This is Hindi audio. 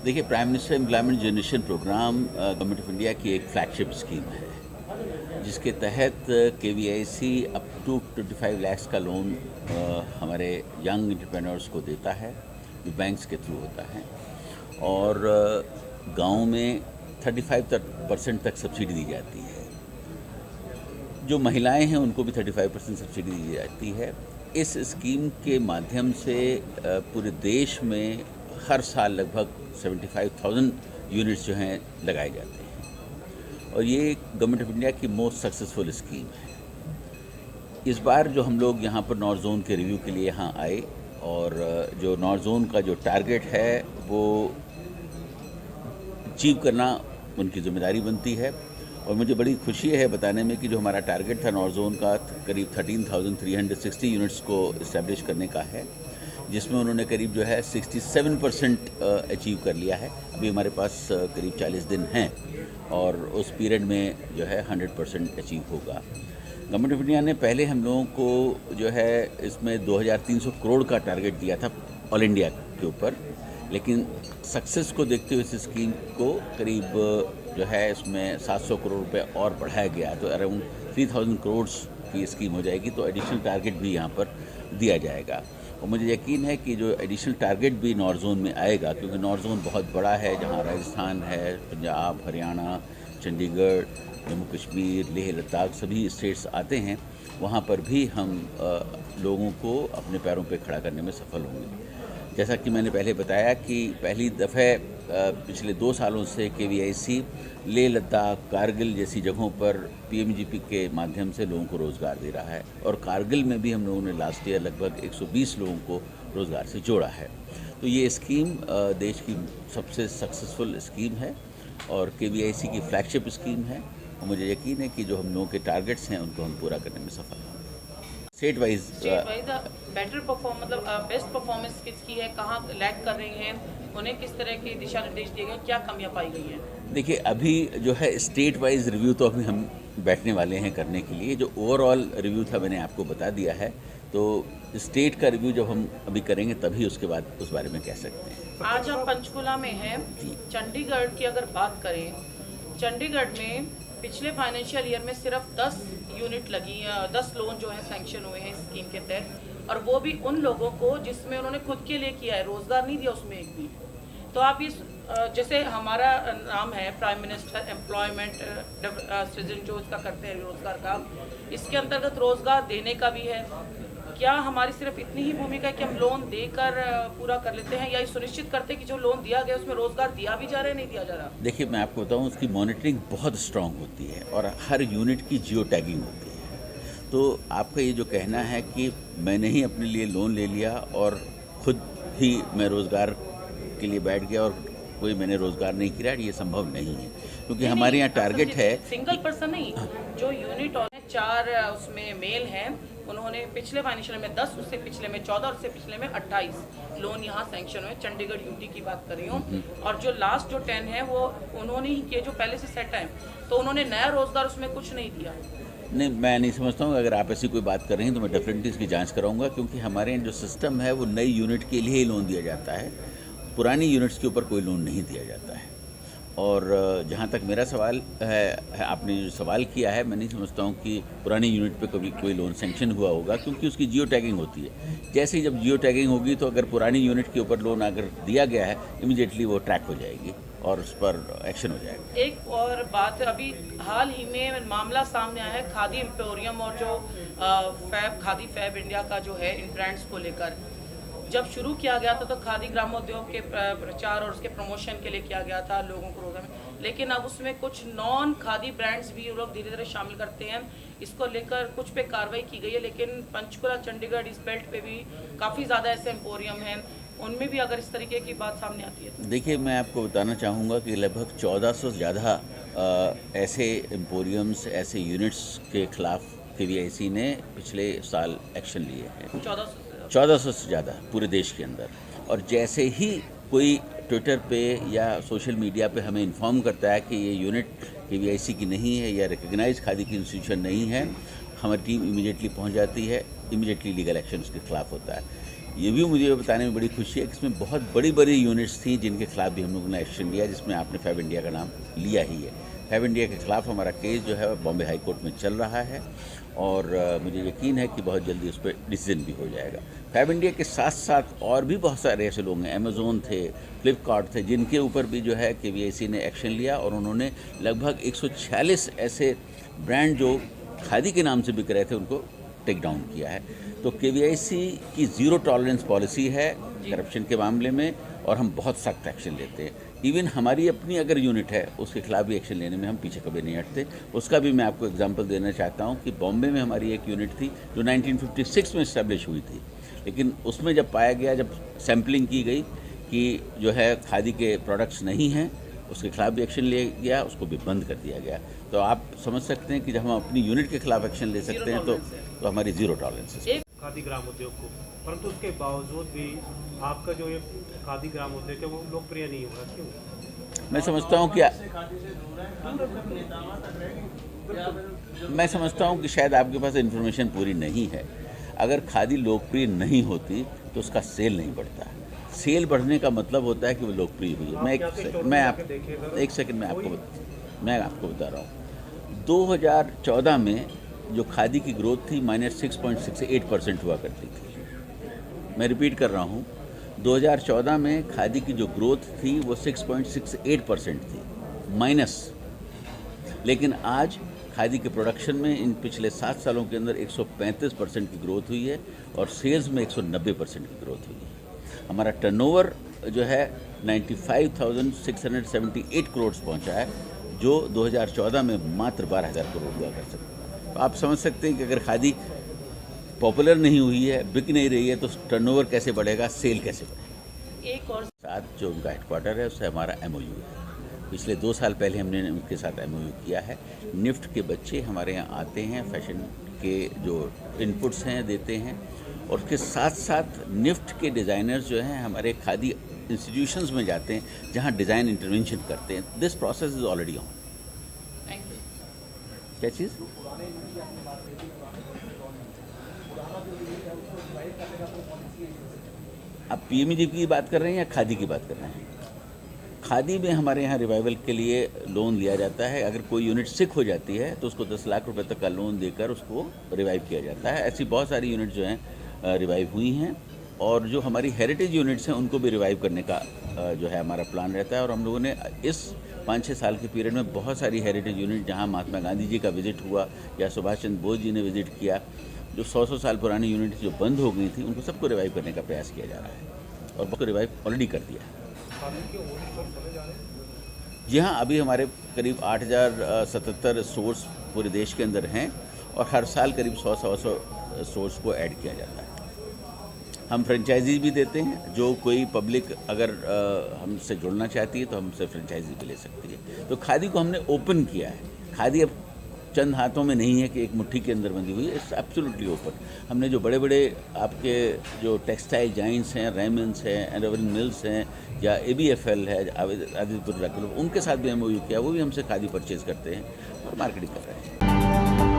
देखिए, prime minister employment generation programme government of India की एक फ्लैगशिप स्कीम है, जिसके तहत केवीआईसी अप टू 25 लाख का लोन हमारे यंग एंटरप्रेन्योर्स को देता है, जो बैंक्स के थ्रू होता है। और गाँव में 35% तक सब्सिडी दी जाती है। जो महिलाएं हैं उनको भी 35% सब्सिडी दी जाती है। इस स्कीम के माध्यम से पूरे देश में हर साल लगभग 75,000 यूनिट्स जो हैं लगाए जाते हैं, और ये गवर्नमेंट ऑफ इंडिया की मोस्ट सक्सेसफुल स्कीम है। इस बार जो हम लोग यहाँ पर नॉर्थ जोन के रिव्यू के लिए यहाँ आए, और जो नॉर्थ जोन का जो टारगेट है वो अचीव करना उनकी जिम्मेदारी बनती है। और मुझे बड़ी खुशी है बताने में कि जो हमारा टारगेट था नॉर्थ जोन का करीब 13,360 यूनिट्स को इस्टेब्लिश करने का है, जिसमें उन्होंने करीब जो है 67% अचीव कर लिया है। अभी हमारे पास करीब 40 दिन हैं, और उस पीरियड में जो है 100% अचीव होगा। गवर्नमेंट ऑफ इंडिया ने पहले हम लोगों को जो है इसमें 2,300 करोड़ का टारगेट दिया था ऑल इंडिया के ऊपर, लेकिन सक्सेस को देखते हुए इस स्कीम को करीब जो है इसमें 700 करोड़ रुपए और बढ़ाया गया, तो अराउंड 3,000 करोड़ की स्कीम हो जाएगी। तो एडिशनल टारगेट भी यहाँ पर दिया जाएगा, और मुझे यकीन है कि जो एडिशनल टारगेट भी नॉर्थ जोन में आएगा, क्योंकि नॉर्थ जोन बहुत बड़ा है, जहाँ राजस्थान है, पंजाब, हरियाणा, चंडीगढ़, जम्मू कश्मीर, लेह लद्दाख सभी स्टेट्स आते हैं। वहाँ पर भी हम लोगों को अपने पैरों पे खड़ा करने में सफल होंगे। जैसा कि मैंने पहले बताया कि पहली दफ़े पिछले 2 सालों से केवीआईसी लेह लद्दाख, कारगिल जैसी जगहों पर पीएमजीपी के माध्यम से लोगों को रोज़गार दे रहा है, और कारगिल में भी हम लोगों ने लास्ट ईयर लगभग 120 लोगों को रोज़गार से जोड़ा है। तो ये स्कीम देश की सबसे सक्सेसफुल स्कीम है, और केवीआईसी की फ्लैगशिप स्कीम है, और मुझे यकीन है कि जो हम लोगों के टारगेट्स हैं उनको हम पूरा करने में सफल होंगे। स्टेट वाइज बेटर परफॉर्म मतलब बेस्ट परफॉर्मेंस किसकी है, कहाँ लैग कर रही हैं, उन्हें किस तरह के दिशा निर्देश दिए गए, क्या कमियां पाई गई हैं? देखिए, अभी जो है स्टेट वाइज रिव्यू तो अभी हम बैठने वाले हैं करने के लिए। जो ओवरऑल रिव्यू था मैंने आपको बता दिया है, तो स्टेट का रिव्यू जब हम अभी करेंगे तभी उसके बाद उस बारे में कह सकते हैं। आज हम पंचकुला में हैं। चंडीगढ़ की अगर बात करें, चंडीगढ़ में पिछले फाइनेंशियल ईयर में सिर्फ 10 यूनिट लगी, 10 लोन जो है सैंक्शन हुए हैं इस स्कीम के तहत, और वो भी उन लोगों को जिसमें उन्होंने खुद के लिए किया है, रोजगार नहीं दिया उसमें एक भी। तो आप इस जैसे हमारा नाम है प्राइम मिनिस्टर एम्प्लॉयमेंट सृजन, जो इसका करते हैं रोजगार का, इसके अंतर्गत रोजगार देने का भी है। क्या हमारी सिर्फ इतनी ही भूमिका है कि हम लोन देकर पूरा कर लेते हैं, या ये सुनिश्चित करते हैं कि जो लोन दिया गया उसमें रोजगार दिया भी जा रहा है, नहीं दिया जा रहा? देखिए, मैं आपको बताऊं, उसकी मॉनिटरिंग बहुत स्ट्रांग होती है, और हर यूनिट की जियो टैगिंग होती है। तो आपका ये जो कहना है कि मैंने ही अपने लिए लोन ले लिया और खुद ही मैं रोज़गार के लिए बैठ गया और कोई मैंने रोज़गार नहीं किया, ये संभव नहीं है, क्योंकि हमारे यहाँ टारगेट है सिंगल पर्सन नहीं, जो यूनिट और 4 उसमें मेल हैं, उन्होंने पिछले फाइनेंशियल में 10, उससे पिछले में 14 और उससे पिछले में 28 लोन यहाँ सैंक्शन हुए। चंडीगढ़ यूटी की बात कर रही हूँ, और जो लास्ट जो 10 है वो उन्होंने ही किए जो पहले से सेट है, तो उन्होंने नया रोजगार उसमें कुछ नहीं दिया। नहीं, मैं नहीं समझता हूँ। अगर आप ऐसी कोई बात कर रही हैं तो मैं डेफिनेटली इसकी जांच कराऊंगा, क्योंकि हमारे यहाँ जो सिस्टम है वो नई यूनिट के लिए ही लोन दिया जाता है, पुरानी यूनिट्स के ऊपर कोई लोन नहीं दिया जाता है। और जहाँ तक मेरा सवाल है, आपने जो सवाल किया है, मैं नहीं समझता हूँ कि पुरानी यूनिट पे कभी कोई लोन सेंक्शन हुआ होगा, क्योंकि उसकी जियो टैगिंग होती है। जैसे ही जब जियो टैगिंग होगी, तो अगर पुरानी यूनिट के ऊपर लोन अगर दिया गया है, इमीडिएटली वो ट्रैक हो जाएगी और उस पर एक्शन हो जाएगा। एक और बात, अभी हाल ही में मामला सामने आया है खादी एम्पोरियम और जो खादी फैब इंडिया का जो है इन ब्रांड्स को लेकर। जब शुरू किया गया था तो खादी ग्रामोद्योग के प्रचार और उसके प्रमोशन के लिए किया गया था, लोगों को रोजगार में, लेकिन अब उसमें कुछ नॉन खादी ब्रांड्स भी लोग धीरे धीरे शामिल करते हैं। इसको लेकर कुछ पे कार्रवाई की गई है, लेकिन पंचकुला चंडीगढ़ इस बेल्ट पे भी काफ़ी ज़्यादा ऐसे एम्पोरियम हैं, उनमें भी अगर इस तरीके की बात सामने आती है तो? देखिए, मैं आपको बताना चाहूँगा कि लगभग 1400 से ज़्यादा ऐसे एम्पोरियम्स, ऐसे यूनिट्स के खिलाफ केवीआईसी ने पिछले साल एक्शन लिए हैं। 1400 से ज़्यादा पूरे देश के अंदर। और जैसे ही कोई ट्विटर पे या सोशल मीडिया पे हमें इन्फॉर्म करता है कि ये यूनिट केवीआईसी की नहीं है या रिकग्नाइज खादी की इंस्टीट्यूशन नहीं है, हमारी टीम इमीडिएटली पहुंच जाती है, इमीडिएटली लीगल एक्शन उसके खिलाफ होता है। ये भी मुझे बताने में बड़ी खुशी है कि इसमें बहुत बड़ी बड़ी यूनिट्स थी जिनके खिलाफ भी हम लोगों ने एक्शन लिया, जिसमें आपने फैब इंडिया का नाम लिया ही है। फैब इंडिया के खिलाफ हमारा केस जो है बॉम्बे हाई कोर्ट में चल रहा है और मुझे यकीन है कि बहुत जल्दी उस पर डिसीजन भी हो जाएगा। फैब इंडिया के साथ साथ और भी बहुत सारे ऐसे लोग हैं, अमेज़ोन थे, फ्लिपकार्ट थे, जिनके ऊपर भी जो है KVIC ने एक्शन लिया और उन्होंने लगभग 146 ऐसे ब्रांड जो खादी के नाम से बिक रहे थे उनको टेक डाउन किया है। तो KVIC की ज़ीरो टॉलरेंस पॉलिसी है करप्शन के मामले में और हम बहुत सख्त एक्शन लेते हैं। इवन हमारी अपनी अगर यूनिट है उसके खिलाफ भी एक्शन लेने में हम पीछे कभी नहीं हटते। उसका भी मैं आपको एग्जांपल देना चाहता हूं कि बॉम्बे में हमारी एक यूनिट थी जो 1956 में इस्टेब्लिश हुई थी, लेकिन उसमें जब पाया गया, जब सैम्पलिंग की गई कि जो है खादी के प्रोडक्ट्स नहीं हैं, उसके खिलाफ भी एक्शन लिया गया, उसको भी बंद कर दिया गया। तो आप समझ सकते हैं कि जब हम अपनी यूनिट के खिलाफ एक्शन ले सकते हैं तो हमारी ज़ीरो टॉलरेंस है। खादी ग्राम उद्योग को, परंतु उसके बावजूद भी आपका जो ये खादी ग्राम उद्योग है वो लोकप्रिय नहीं हुआ, क्यों? मैं समझता हूँ कि शायद आपके पास इन्फॉर्मेशन पूरी नहीं है। अगर खादी लोकप्रिय नहीं होती तो उसका सेल नहीं बढ़ता। सेल बढ़ने का मतलब होता है कि वो लोकप्रिय हुई है। मैं आपको बता रहा हूँ। 2014 में जो खादी की ग्रोथ थी -6.68% हुआ करती थी। मैं रिपीट कर रहा हूँ, 2014 में खादी की जो ग्रोथ थी वो 6.68% थी माइनस। लेकिन आज खादी के प्रोडक्शन में इन पिछले 7 सालों के अंदर 135% की ग्रोथ हुई है और सेल्स में 190% की ग्रोथ हुई है। हमारा टर्नओवर जो है 95,678 करोड़ पहुंचा है, जो 2014 में मात्र 12,000 करोड़ हुआ कर सकता है। तो आप समझ सकते हैं कि अगर खादी पॉपुलर नहीं हुई है, बिक नहीं रही है, तो टर्नओवर कैसे बढ़ेगा, सेल कैसे बढ़ेगा। एक और साथ जो उनका हेडक्वार्टर है उससे हमारा MOU है। पिछले 2 साल पहले हमने उनके साथ MOU किया है। निफ्ट के बच्चे हमारे यहाँ आते हैं, फैशन के जो इनपुट्स हैं देते हैं, और उसके साथ साथ निफ्ट के डिज़ाइनर्स जो हैं हमारे खादी इंस्टीट्यूशंस में जाते हैं जहाँ डिज़ाइन इंटरवेंशन करते हैं। This process is already on. Thank you. क्या चीज़? आप PMEG की बात कर रहे हैं या खादी की बात कर रहे हैं? खादी में हमारे यहाँ रिवाइवल के लिए लोन लिया जाता है। अगर कोई यूनिट सिक हो जाती है तो उसको 10 लाख रुपए तक का लोन देकर उसको रिवाइव किया जाता है। ऐसी बहुत सारी यूनिट जो हैं रिवाइव हुई हैं, और जो हमारी हेरिटेज यूनिट्स हैं उनको भी रिवाइव करने का जो है हमारा प्लान रहता है। और हम लोगों ने इस 5-6 साल के पीरियड में बहुत सारी हेरिटेज यूनिट, जहाँ महात्मा गांधी जी का विजिट हुआ या सुभाष चंद्र बोस जी ने विजिट किया, जो 100 साल पुरानी यूनिट जो बंद हो गई थी, उनको सबको रिवाइव करने का प्रयास किया जा रहा है और बहुत रिवाइव ऑलरेडी कर दिया है। जी हाँ, अभी हमारे करीब 8,077 स्टोर्स पूरे देश के अंदर हैं और हर साल करीब 100 स्टोर्स को ऐड किया जाता है। हम फ्रेंचाइजी भी देते हैं, जो कोई पब्लिक अगर हमसे जुड़ना चाहती है तो हमसे फ्रेंचाइजी भी ले सकती है। तो खादी को हमने ओपन किया है। खादी अब चंद हाथों में नहीं है कि एक मुट्ठी के अंदर बंधी हुई है, इट्स एब्सोल्युटली ओपन। हमने जो बड़े बड़े आपके जो टेक्सटाइल जाइंट्स हैं, रेमंड्स हैं, एंडोवरिंग मिल्स हैं, या ABFL है, आदित्य, उनके साथ भी MOU किया, वो भी हमसे खादी परचेज़ करते हैं और मार्केटिंग कर रहे हैं।